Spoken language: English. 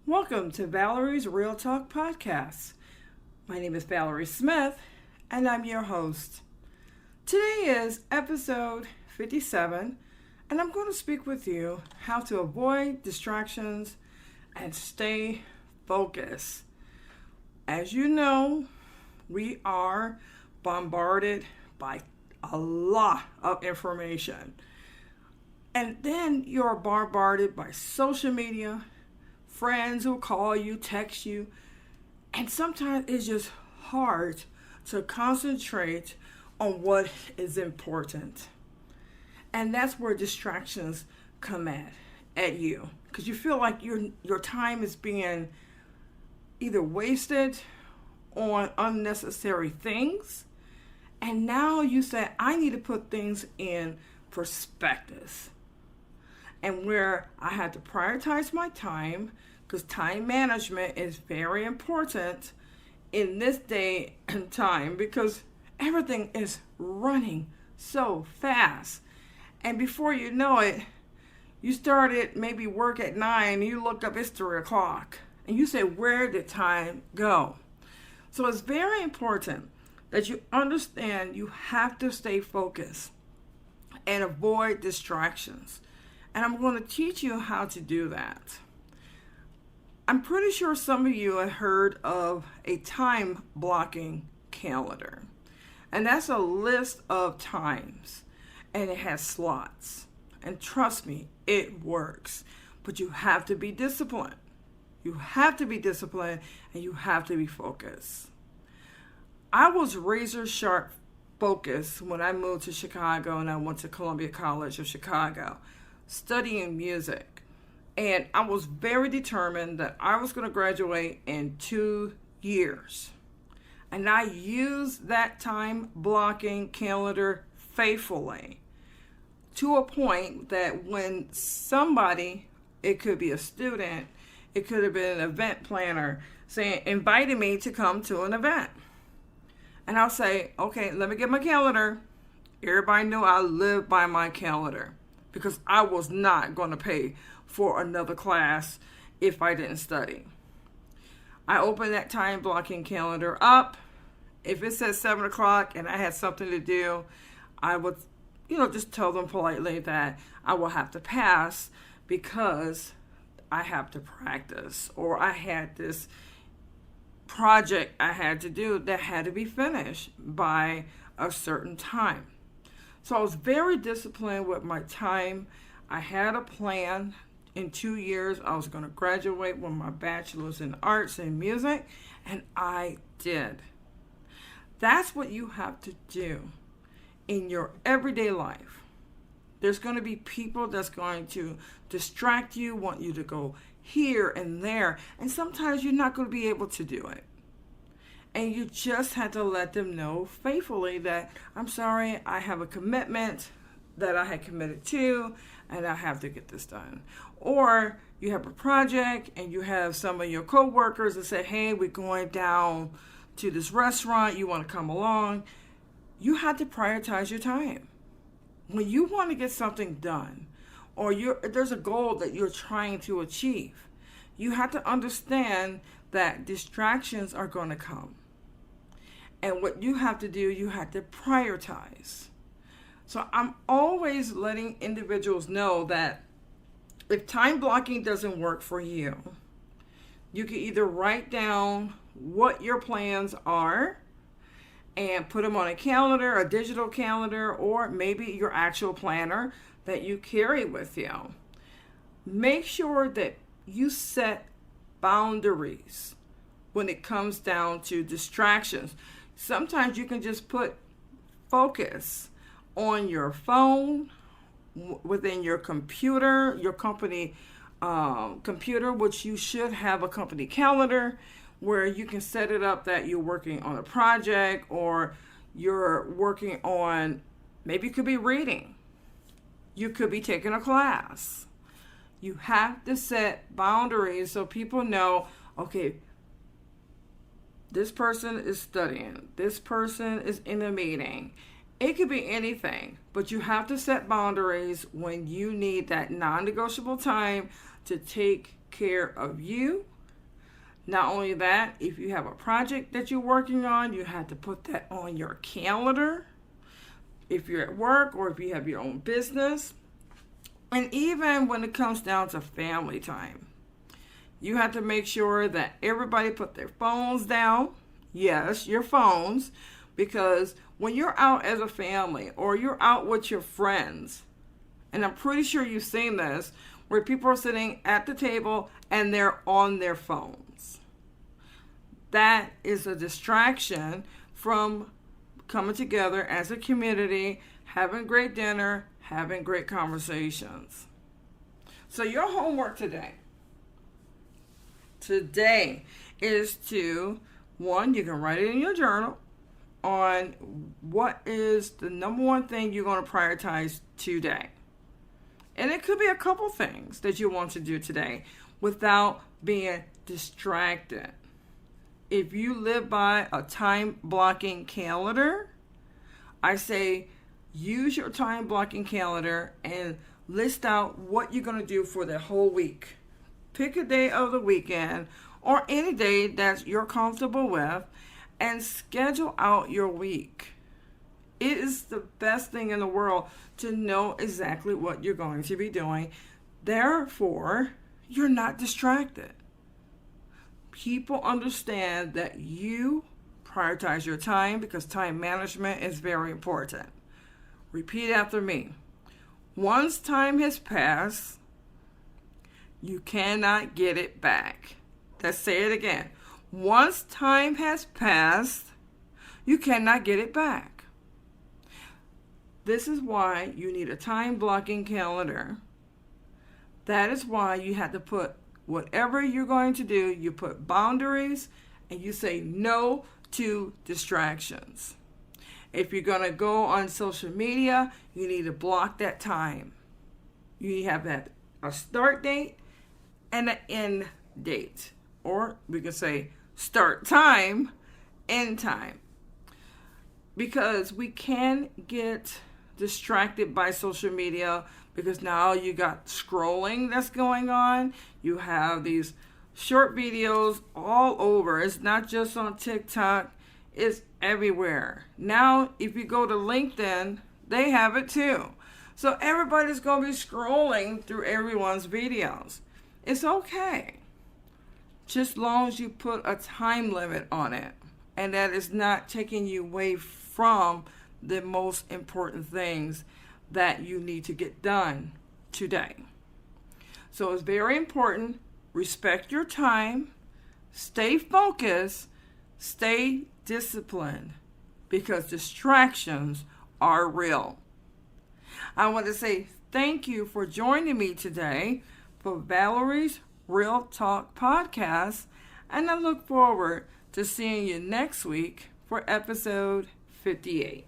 Welcome to Valerie's Real Talk Podcast. My name is Valerie Smith, and I'm your host. Today is episode 57, and I'm going to speak with you how to avoid distractions and stay focused. As you know, we are bombarded by a lot of information. And then you're bombarded by social media, friends who call you, text you, and sometimes it's just hard to concentrate on what is important. And that's where distractions come at you, because you feel like your time is being either wasted on unnecessary things, and now you say, I need to put things in perspective. And where I had to prioritize my time, because time management is very important in this day and time, because everything is running so fast. And before you know it, you started maybe work at 9, and you look up, it's 3 o'clock. And you say, where did time go? So it's very important that you understand you have to stay focused and avoid distractions. And I'm going to teach you how to do that. I'm pretty sure some of you have heard of a time blocking calendar. And that's a list of times. And it has slots. And trust me, it works. But you have to be disciplined. You have to be disciplined and you have to be focused. I was razor sharp focused when I moved to Chicago and I went to Columbia College of Chicago, studying music. And I was very determined that I was going to graduate in 2 years. And I used that time blocking calendar faithfully to a point that when somebody, it could be a student, it could have been an event planner, invited me to come to an event. And I'll say, okay, let me get my calendar. Everybody knew I lived by my calendar, because I was not going to pay for another class if I didn't study. I opened that time blocking calendar up. If it says 7 o'clock and I had something to do, I would, just tell them politely that I will have to pass because I have to practice, or I had this project I had to do that had to be finished by a certain time. So I was very disciplined with my time. I had a plan. In 2 years, I was going to graduate with my bachelor's in arts and music, and I did. That's what you have to do in your everyday life. There's going to be people that's going to distract you, want you to go here and there, and sometimes you're not going to be able to do it. And you just have to let them know faithfully that, I'm sorry, I have a commitment that I had committed to, and I have to get this done. Or you have a project and you have some of your coworkers that say, hey, we're going down to this restaurant, you want to come along. You have to prioritize your time. When you want to get something done, or there's a goal that you're trying to achieve, you have to understand that distractions are going to come. And what you have to do, you have to prioritize. So I'm always letting individuals know that if time blocking doesn't work for you, you can either write down what your plans are and put them on a calendar, a digital calendar, or maybe your actual planner that you carry with you. Make sure that you set boundaries when it comes down to distractions. Sometimes you can just put focus on your phone, within your computer, your company computer, which you should have a company calendar where you can set it up that you're working on a project, or you're working on, maybe you could be reading, you could be taking a class. You have to set boundaries so people know, okay, this person is studying, this person is in a meeting. It could be anything, but you have to set boundaries when you need that non-negotiable time to take care of you Not only that, if you have a project that you're working on, you have to put that on your calendar. If you're at work or if you have your own business. And even when it comes down to family time, you have to make sure that everybody put their phones down. Yes, your phones. Because when you're out as a family or you're out with your friends, and I'm pretty sure you've seen this, where people are sitting at the table and they're on their phones. That is a distraction from coming together as a community, having great dinner, having great conversations. So your homework today is to, one, you can write it in your journal on what is the number one thing you're going to prioritize today. And it could be a couple things that you want to do today without being distracted. If you live by a time blocking calendar, I say use your time blocking calendar and list out what you're going to do for the whole week. Pick a day of the weekend or any day that you're comfortable with and schedule out your week. It is the best thing in the world to know exactly what you're going to be doing. Therefore, you're not distracted. People understand that you prioritize your time because time management is very important. Repeat after me. Once time has passed, you cannot get it back. Let's say it again. Once time has passed, you cannot get it back. This is why you need a time blocking calendar. That is why you have to put whatever you're going to do, you put boundaries and you say no to distractions. If you're going to go on social media, you need to block that time. You have that a start date and an end date. Or we can say start time, end time. Because we can get distracted by social media because now you got scrolling that's going on. You have these short videos all over. It's not just on TikTok. It's everywhere. Now, if you go to LinkedIn, they have it too. So everybody's going to be scrolling through everyone's videos. It's okay. Just as long as you put a time limit on it. And that is not taking you away from the most important things that you need to get done today. So it's very important. Respect your time. Stay focused. Stay disciplined. Because distractions are real. I want to say thank you for joining me today for Valerie's R.E.A.L Talk podcast. And I look forward to seeing you next week for episode 58.